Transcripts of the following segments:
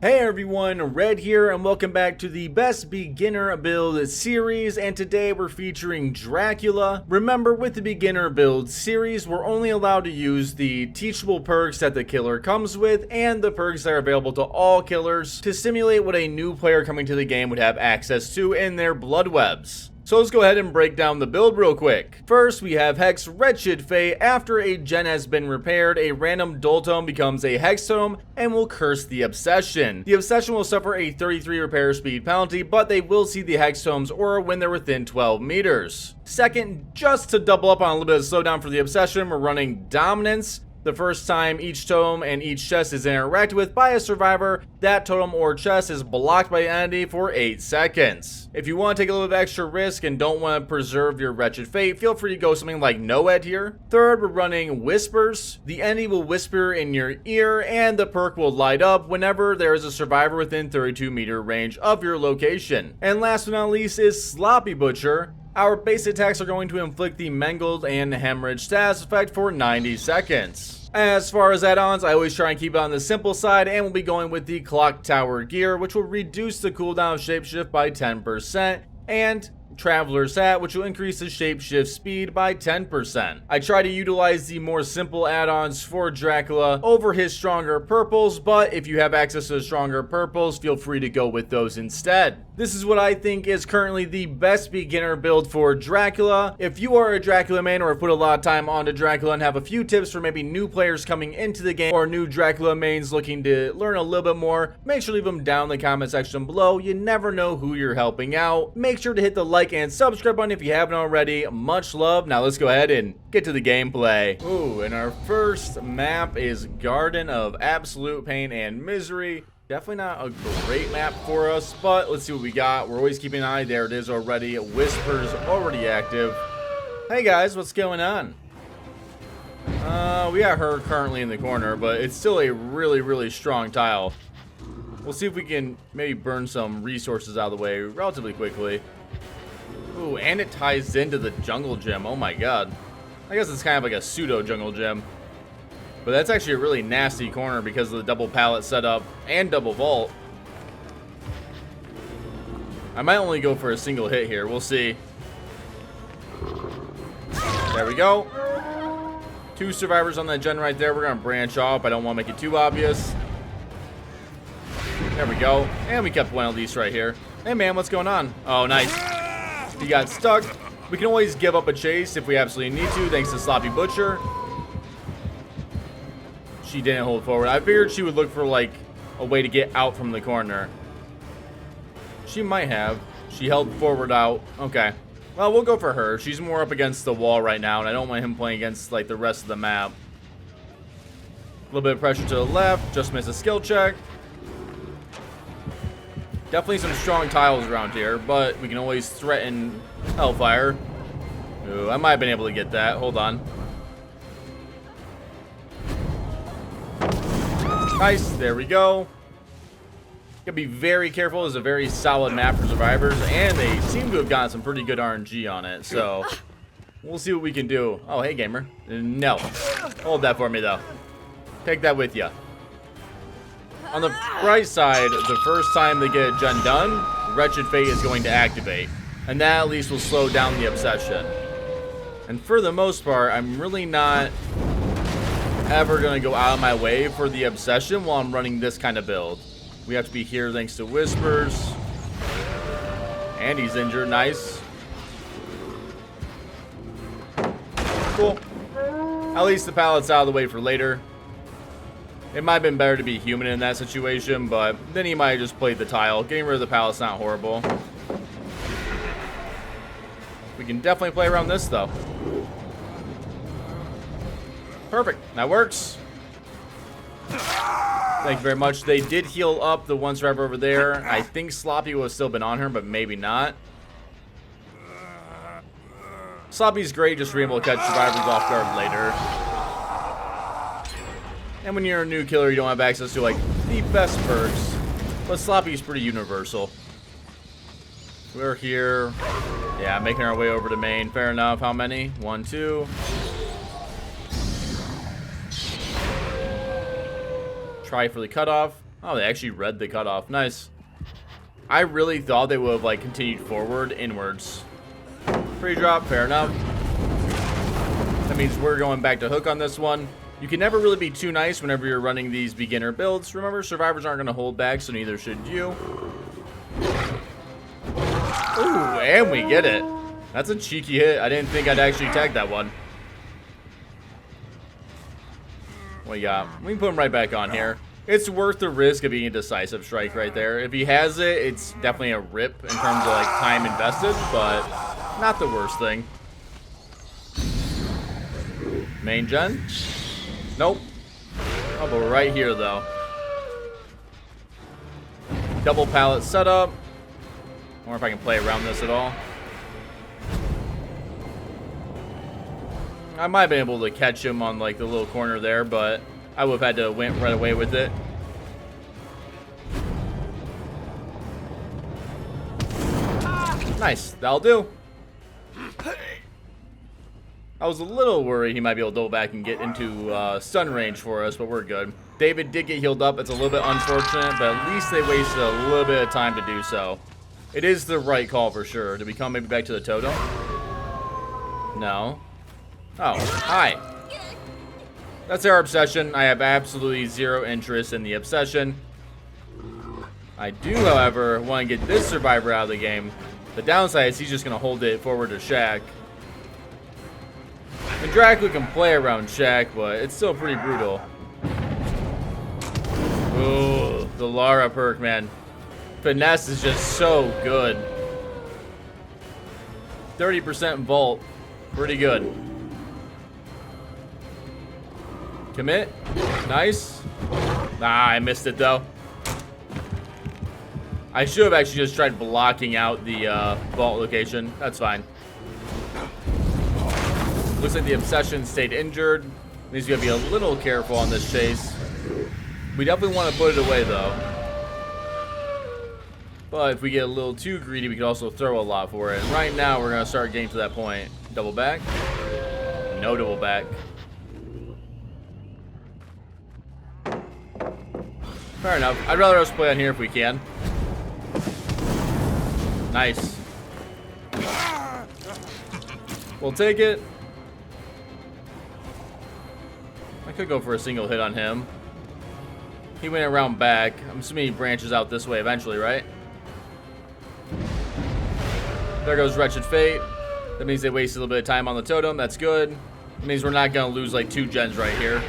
Hey everyone, Red here, and welcome back to the Best Beginner Build series, and today we're featuring Dracula. Remember, with the Beginner Build series, we're only allowed to use the teachable perks that the killer comes with, and the perks that are available to all killers to simulate what a new player coming to the game would have access to in their blood webs. So let's go ahead and break down the build real quick. First, we have Hex Wretched Fate. After a gen has been repaired, a random dull tome becomes a Hex tome and will curse the Obsession. The Obsession will suffer a 33 repair speed penalty, but they will see the Hex tome's aura when they're within 12 meters. Second, just to double up on a little bit of slowdown for the Obsession, we're running Dominance. The first time each tome and each chest is interacted with by a survivor, that totem or chest is blocked by an entity for 8 seconds. If you want to take a little bit of extra risk and don't want to preserve your Wretched Fate, feel free to go something like Noed here. Third, we're running Whispers. The entity will whisper in your ear and the perk will light up whenever there is a survivor within 32 meter range of your location. And last but not least is Sloppy Butcher. Our base attacks are going to inflict the Mangled and Hemorrhage status effect for 90 seconds. As far as add-ons, I always try and keep it on the simple side, and we'll be going with the Clock Tower gear, which will reduce the cooldown of Shapeshift by 10%, and Traveler's Hat, which will increase the shapeshift speed by 10%. I try to utilize the more simple add-ons for Dracula over his stronger purples, but if you have access to the stronger purples, feel free to go with those instead. This is what I think is currently the best beginner build for Dracula. If you are a Dracula main or have put a lot of time onto Dracula and have a few tips for maybe new players coming into the game or new Dracula mains looking to learn a little bit more, make sure to leave them down in the comment section below. You never know who you're helping out. Make sure to hit the like and subscribe button if you haven't already. Much love. Now let's go ahead and get to the gameplay. Ooh, and our first map is Garden of Absolute Pain and Misery. Definitely not a great map for us, but let's see what we got. We're always keeping an eye. There it is already. Whispers already active. Hey guys, what's going on? We got her currently in the corner, but it's still a really strong tile. We'll see if we can maybe burn some resources out of the way relatively quickly. Ooh, and it ties into the jungle gym. Oh my god. I guess it's kind of like a pseudo jungle gym. But that's actually a really nasty corner because of the double pallet setup and double vault. I might only go for a single hit here. We'll see. There we go. 2 survivors on that gen right there. We're going to branch off. I don't want to make it too obvious. There we go. And we kept one of these right here. Hey man, what's going on? Oh, nice. He got stuck. We can always give up a chase if we absolutely need to, thanks to Sloppy Butcher. She didn't hold forward. I figured she would look for like a way to get out from the corner. She might have. She held forward out. Okay. Well, we'll go for her. She's more up against the wall right now, and I don't want him playing against like the rest of the map. A little bit of pressure to the left. Just missed a skill check. Definitely some strong tiles around here, but we can always threaten Hellfire. Ooh, I might have been able to get that. Hold on. Nice, there we go. Gotta be very careful. It's a very solid map for survivors, and they seem to have gotten some pretty good RNG on it, so we'll see what we can do. Oh, hey, gamer. No. Hold that for me, though. Take that with you. On the bright side, the first time they get a gen done, Wretched Fate is going to activate, and that at least will slow down the Obsession. And for the most part, I'm really not ever going to go out of my way for the Obsession while I'm running this kind of build. We have to be here thanks to Whispers. And he's injured. Nice. Cool. At least the pallet's out of the way for later. It might have been better to be human in that situation, but then he might have just played the tile. Getting rid of the pallet's not horrible. We can definitely play around this, though. Perfect. That works. Thank you very much. They did heal up the one survivor over there. I think Sloppy would have still been on her, but maybe not. Sloppy's great, just being able to catch survivors off guard later. And when you're a new killer, you don't have access to, like, the best perks. But Sloppy's pretty universal. We're here. Yeah, making our way over to main. Fair enough. How many? 1, 2. Try for the cutoff. Oh, they actually read the cutoff. Nice. I really thought they would have, like, continued forward inwards. Free drop, fair enough. That means we're going back to hook on this one. You can never really be too nice whenever you're running these beginner builds. Remember, survivors aren't going to hold back, so neither should you. Ooh, and we get it. That's a cheeky hit. I didn't think I'd actually tag that one. What you got? We can put him right back on here. It's worth the risk of being a decisive strike right there. If he has it, it's definitely a rip in terms of like time invested, but not the worst thing. Main gen? Nope. Oh, but we're right here though. Double pallet setup. I wonder if I can play around this at all. I might have been able to catch him on like the little corner there, but I would have had to went right away with it. Nice, that'll do. I was a little worried he might be able to double back and get into stun range for us, but we're good. David did get healed up. It's a little bit unfortunate, but at least they wasted a little bit of time to do so. It is the right call for sure. Did we come maybe back to the totem? No. Oh, hi. That's our obsession. I have absolutely zero interest in the obsession. I do, however, want to get this survivor out of the game. The downside is he's just going to hold it forward to Shaq. And Dracula can play around Shaq, but it's still pretty brutal. Ooh, the Lara perk, man. Finesse is just so good. 30% vault. Pretty good. Commit. Nice. Ah, I missed it, though. I should have actually just tried blocking out the vault location. That's fine. Looks like the obsession stayed injured. Means we gotta be a little careful on this chase. We definitely want to put it away, though. But if we get a little too greedy, we can also throw a lot for it. And right now, we're gonna start getting to that point. Double back. No double back. Fair enough. I'd rather us play on here if we can. Nice. We'll take it. I could go for a single hit on him. He went around back. I'm assuming he branches out this way eventually, right? There goes Wretched Fate. That means they wasted a little bit of time on the totem. That's good. That means we're not going to lose like 2 gens right here.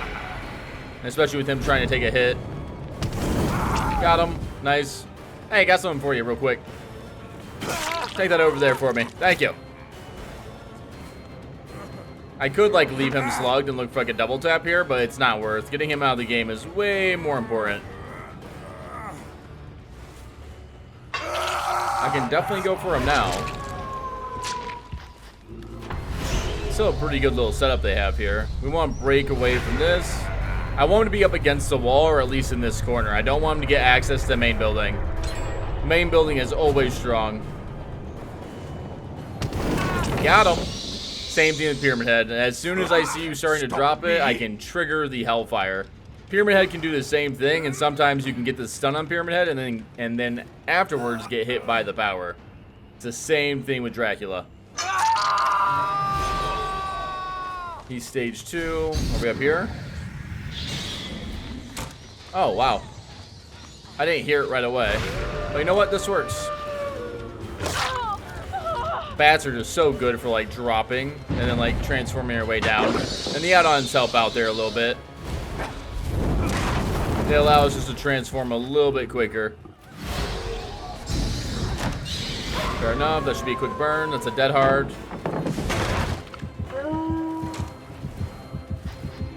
And especially with him trying to take a hit. Got him. Nice. Hey, got something for you real quick. Take that over there for me. Thank you. I could like leave him slugged and look for like a double tap here, but it's not worth. Getting him out of the game is way more important. I can definitely go for him now. Still a pretty good little setup they have here. We want to break away from this. I want him to be up against the wall, or at least in this corner. I don't want him to get access to the main building. The main building is always strong. Got him. Same thing with Pyramid Head. As soon as I see you starting to drop it, I can trigger the Hellfire. Pyramid Head can do the same thing, and sometimes you can get the stun on Pyramid Head, and then afterwards get hit by the power. It's the same thing with Dracula. He's stage 2. Are we up here? Oh, wow. I didn't hear it right away. But you know what? This works. Bats are just so good for like dropping and then like transforming your way down. And the add-ons help out there a little bit. They allow us just to transform a little bit quicker. Fair enough, that should be a quick burn. That's a dead hard.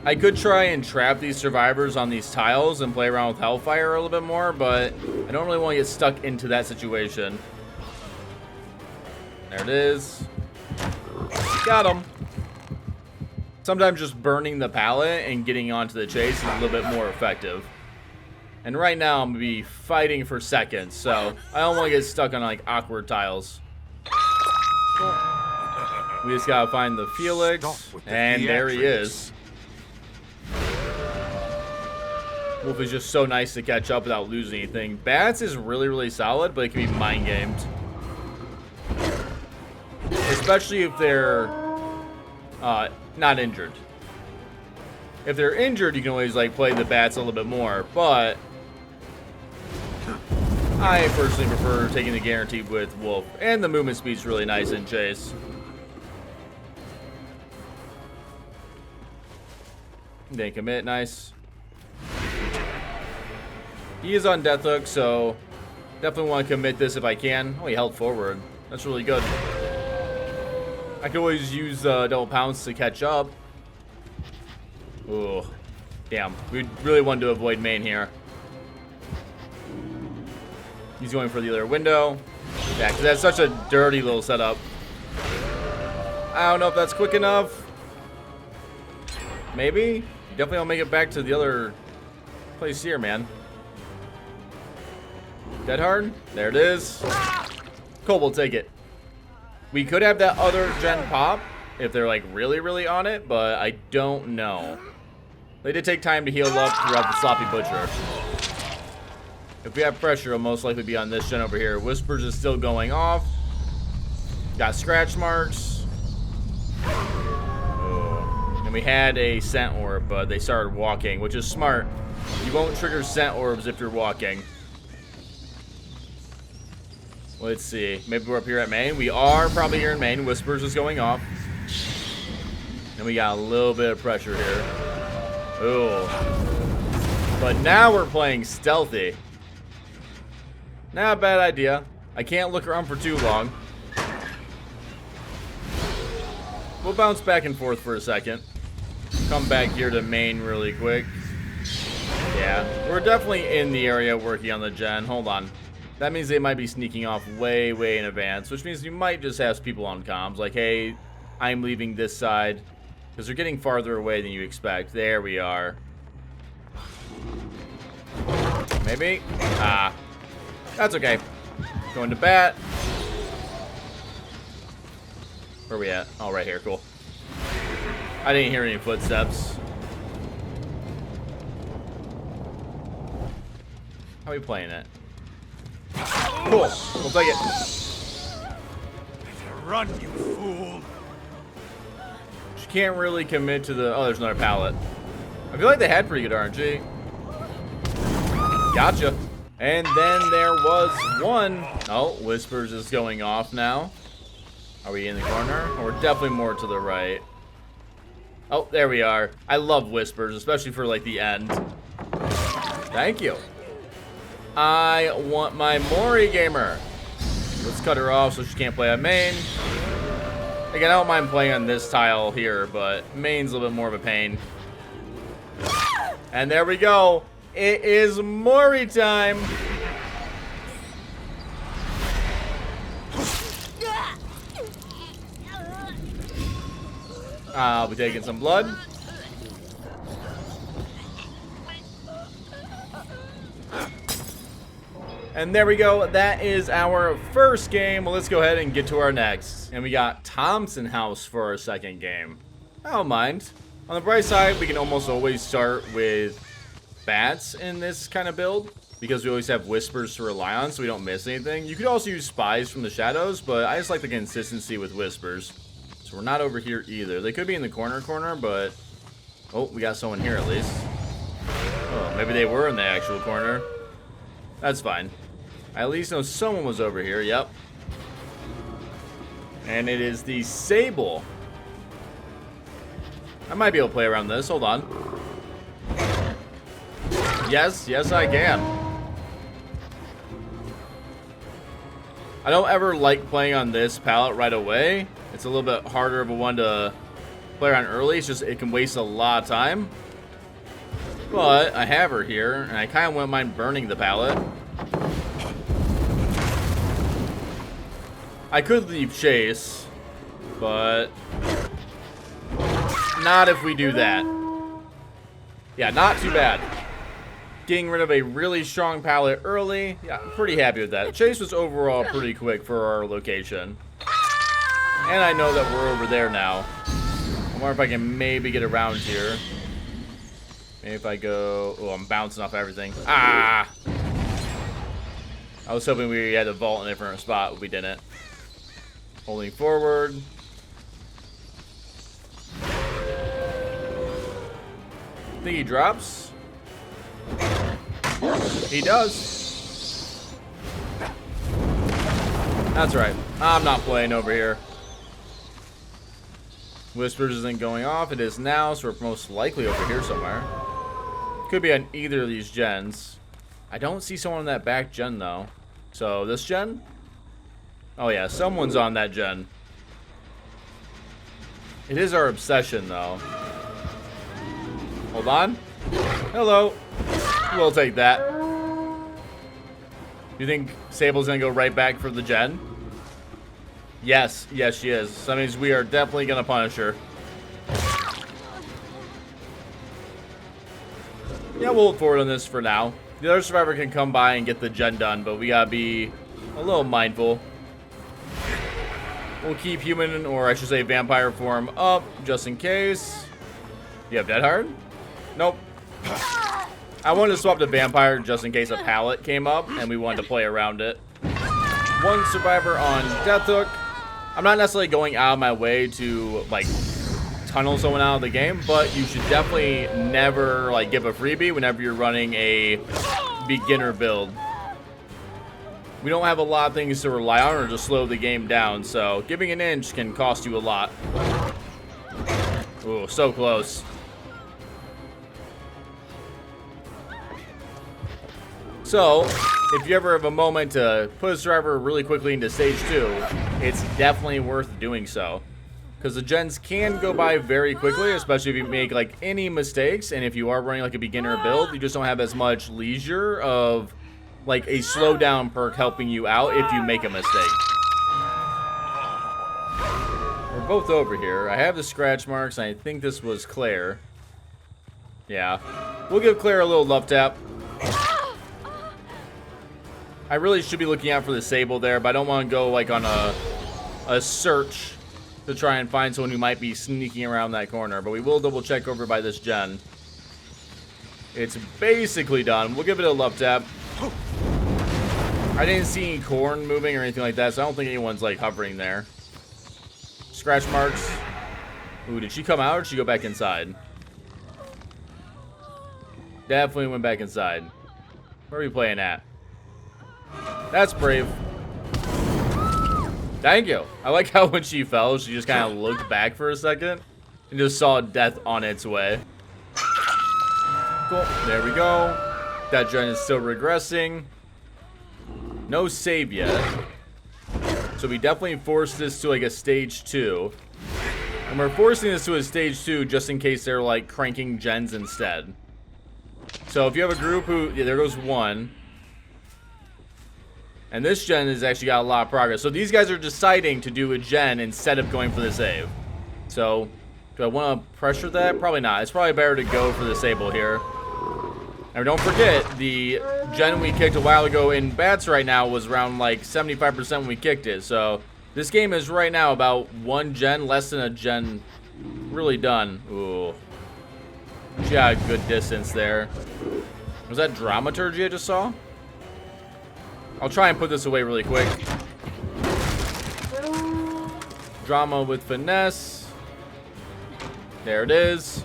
I could try and trap these survivors on these tiles and play around with Hellfire a little bit more, but I don't really want to get stuck into that situation. There it is. Got him. Sometimes just burning the pallet and getting onto the chase is a little bit more effective. And right now I'm going to be fighting for seconds, so I don't want to get stuck on like awkward tiles. We just got to find the Felix, and there he is. Wolf is just so nice to catch up without losing anything. Bats is really, really solid, but it can be mind-gamed. Especially if they're not injured. If they're injured, you can always like play the bats a little bit more, but I personally prefer taking the guarantee with Wolf. And the movement speed's really nice in Chase. They commit, nice. He is on death hook, so definitely want to commit this if I can. Oh, he held forward. That's really good. I could always use double pounce to catch up. Ooh, damn. We really wanted to avoid main here. He's going for the other window. Yeah, because that's such a dirty little setup. I don't know if that's quick enough. Maybe? Definitely I'll make it back to the other place here, man. Dead hard? There it is. Cool, we'll take it. We could have that other gen pop if they're like really, really on it, but I don't know. They did take time to heal up throughout the sloppy butcher. If we have pressure, it'll most likely be on this gen over here. Whispers is still going off. Got scratch marks. Oh. And we had a scent orb, but they started walking, which is smart. You won't trigger scent orbs if you're walking. Let's see. Maybe we're up here at main. We are probably here in main. Whispers is going off. And we got a little bit of pressure here. Ooh. But now we're playing stealthy. Not a bad idea. I can't look around for too long. We'll bounce back and forth for a second. Come back here to main really quick. Yeah, we're definitely in the area working on the gen. Hold on. That means they might be sneaking off way, way in advance, which means you might just have people on comms like, hey, I'm leaving this side. Because they're getting farther away than you expect. There we are. Maybe? Ah. That's okay. Going to bat. Where are we at? Oh, right here. Cool. I didn't hear any footsteps. How are we playing it? Cool. We'll take it. Run, you fool. She can't really commit to the... Oh, there's another pallet. I feel like they had pretty good RNG. Gotcha. And then there was one. Oh, Whispers is going off now. Are we in the corner? Oh, we're definitely more to the right. Oh, there we are. I love Whispers, especially for like the end. Thank you. I want my Mori gamer. Let's cut her off so she can't play on main. Again, I don't mind playing on this tile here, but main's a little bit more of a pain. And there we go. It is Mori time. I'll be taking some blood. And there we go. That is our first game. Well, let's go ahead and get to our next. And we got Thompson House for our second game. I don't mind. On the bright side, we can almost always start with bats in this kind of build because we always have Whispers to rely on so we don't miss anything. You could also use spies from the shadows, but I just like the consistency with Whispers. So we're not over here either. They could be in the corner, but... Oh, we got someone here at least. Oh, maybe they were in the actual corner. That's fine. I at least know someone was over here, yep. And it is the Sable. I might be able to play around this, hold on. Yes, yes I can. I don't ever like playing on this palette right away. It's a little bit harder of a one to play around early. It's just, it can waste a lot of time. But I have her here, and I kind of wouldn't mind burning the palette. I could leave Chase, but not if we do that. Yeah, not too bad. Getting rid of a really strong palette early. Yeah, I'm pretty happy with that. Chase was overall pretty quick for our location. And I know that we're over there now. I wonder if I can maybe get around here. If I go... Oh, I'm bouncing off everything. Ah! I was hoping we had a vault in a different spot, but we didn't. Holding forward. I think he drops. He does. That's right. I'm not playing over here. Whispers isn't going off. It is now, so we're most likely over here somewhere. Could be on either of these gens. I don't see someone on that back gen, though. So, this gen? Oh, yeah. Someone's on that gen. It is our obsession, though. Hold on. Hello. We'll take that. You think Sable's gonna go right back for the gen? Yes. Yes, she is. So that means we are definitely gonna punish her. Yeah, we'll hold forward on this for now. The other survivor can come by and get the gen done, but we gotta be a little mindful. We'll keep human, or I should say vampire form up, just in case. You have Dead Hard? Nope. I wanted to swap to vampire just in case a pallet came up, and we wanted to play around it. One survivor on Death Hook. I'm not necessarily going out of my way to, like, tunnel someone out of the game, but you should definitely never, like, give a freebie whenever you're running a beginner build. We don't have a lot of things to rely on or to slow the game down, so giving an inch can cost you a lot. Ooh, so close. So, if you ever have a moment to put a survivor really quickly into stage 2, it's definitely worth doing so. Because the gens can go by very quickly, especially if you make like any mistakes, and if you are running like a beginner build, you just don't have as much leisure of like a slowdown perk helping you out if you make a mistake. We're both over here. I have the scratch marks, and I think this was Claire. Yeah. We'll give Claire a little love tap. I really should be looking out for the Sable there, but I don't want to go like on a search to try and find someone who might be sneaking around that corner. But we will double check over by this gen. It's basically done. We'll give it a love tap. I didn't see any corn moving or anything like that, so I don't think anyone's like hovering there. Scratch marks. Ooh, did she come out or did she go back inside? Definitely went back inside. Where are we playing at? That's brave. Thank you. I like how when she fell, she just kind of looked back for a second and just saw death on its way. Cool. There we go. That gen is still regressing. No save yet. So we definitely forced this to like a stage 2. And we're forcing this to a stage 2 just in case they're like cranking gens instead. So if you have a group who... Yeah, there goes one. And this gen has actually got a lot of progress. So these guys are deciding to do a gen instead of going for the save. So, do I want to pressure that? Probably not. It's probably better to go for the Sable here. And don't forget, the gen we kicked a while ago in bats right now was around like 75% when we kicked it. So, this game is right now about one gen, less than a gen really done. Ooh. She got a good distance there. Was that dramaturgy I just saw? I'll try and put this away really quick. Drama with finesse. There it is.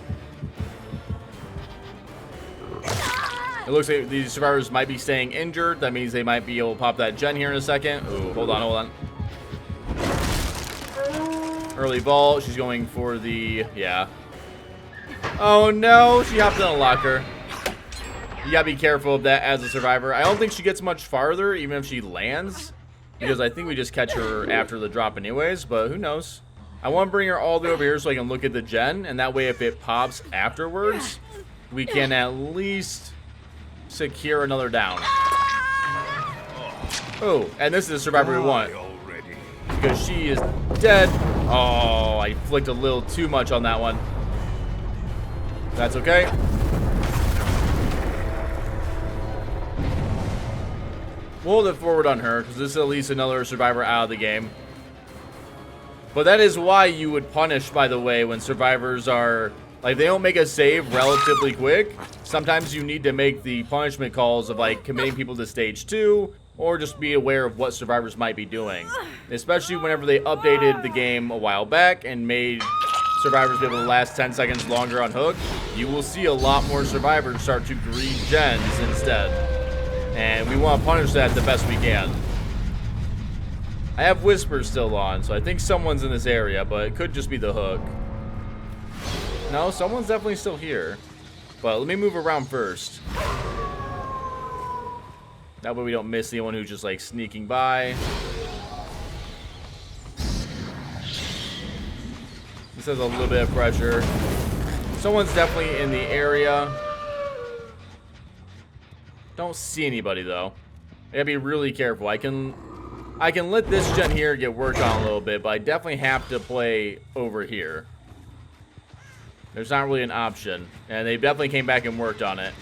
It looks like these survivors might be staying injured. That means they might be able to pop that gen here in a second. Ooh, hold on, hold on. Early vault. She's going for the... Yeah. Oh, no. She hopped in a locker. You gotta be careful of that as a survivor. I don't think she gets much farther, even if she lands. Because I think we just catch her after the drop anyways, but who knows. I want to bring her all the way over here so I can look at the gen, and that way if it pops afterwards, we can at least secure another down. Oh, and this is the survivor we want. Because she is dead. Oh, I flicked a little too much on that one. That's okay. We'll hold it forward on her, because this is at least another survivor out of the game. But that is why you would punish, by the way, when survivors are Like, they don't make a save relatively quick. Sometimes you need to make the punishment calls of, like, committing people to stage 2, or just be aware of what survivors might be doing. Especially whenever they updated the game a while back and made survivors be able to last 10 seconds longer on hook, you will see a lot more survivors start to greed gens instead. And we want to punish that the best we can. I have whispers still on, so I think someone's in this area, but it could just be the hook. No, someone's definitely still here. But let me move around first. That way we don't miss anyone who's just like sneaking by. This has a little bit of pressure. Someone's definitely in the area. Don't see anybody though. I gotta be really careful. I can let this gen here get worked on a little bit, but I definitely have to play over here. There's not really an option. And they definitely came back and worked on it.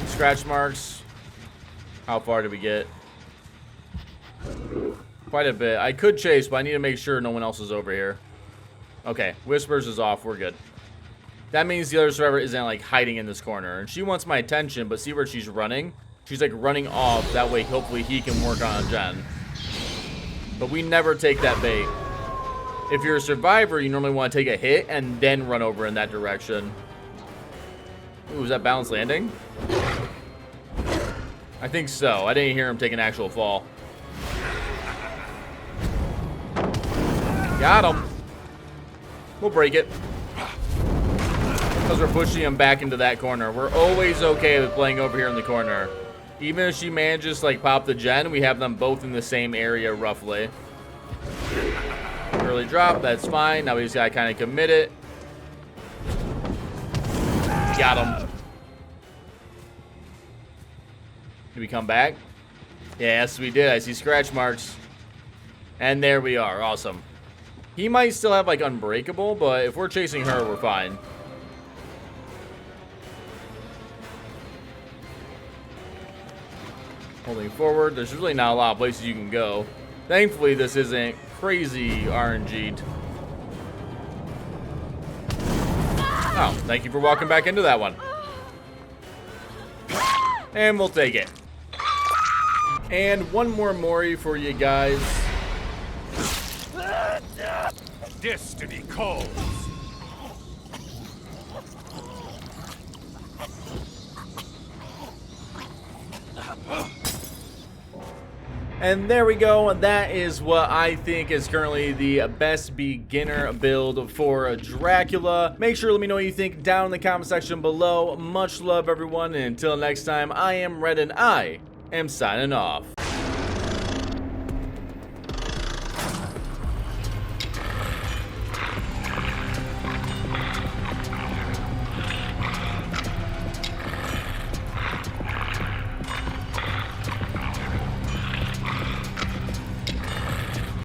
Scratch marks. How far did we get? Quite a bit. I could chase, but I need to make sure no one else is over here. Okay, whispers is off. We're good. That means the other survivor isn't like hiding in this corner. And she wants my attention, but see where she's running? She's like running off. That way, hopefully, he can work on a gen. But we never take that bait. If you're a survivor, you normally want to take a hit and then run over in that direction. Ooh, was that balance landing? I think so. I didn't hear him take an actual fall. Got him. We'll break it. Because we're pushing him back into that corner. We're always okay with playing over here in the corner. Even if she manages to like pop the gen, we have them both in the same area roughly. Early drop, that's fine. Now we just gotta kind of commit it. Got him. Did we come back? Yes, we did. I see scratch marks. And there we are. Awesome. He might still have like unbreakable, but if we're chasing her, we're fine. Holding forward. There's really not a lot of places you can go. Thankfully, this isn't crazy RNG'd. Oh, thank you for walking back into that one. And we'll take it. And one more Mori for you guys. Destiny calls. And there we go, and that is what I think is currently the best beginner build for Dracula. Make sure to let me know what you think down in the comment section below. Much love, everyone, and until next time, I am Red, and I am signing off.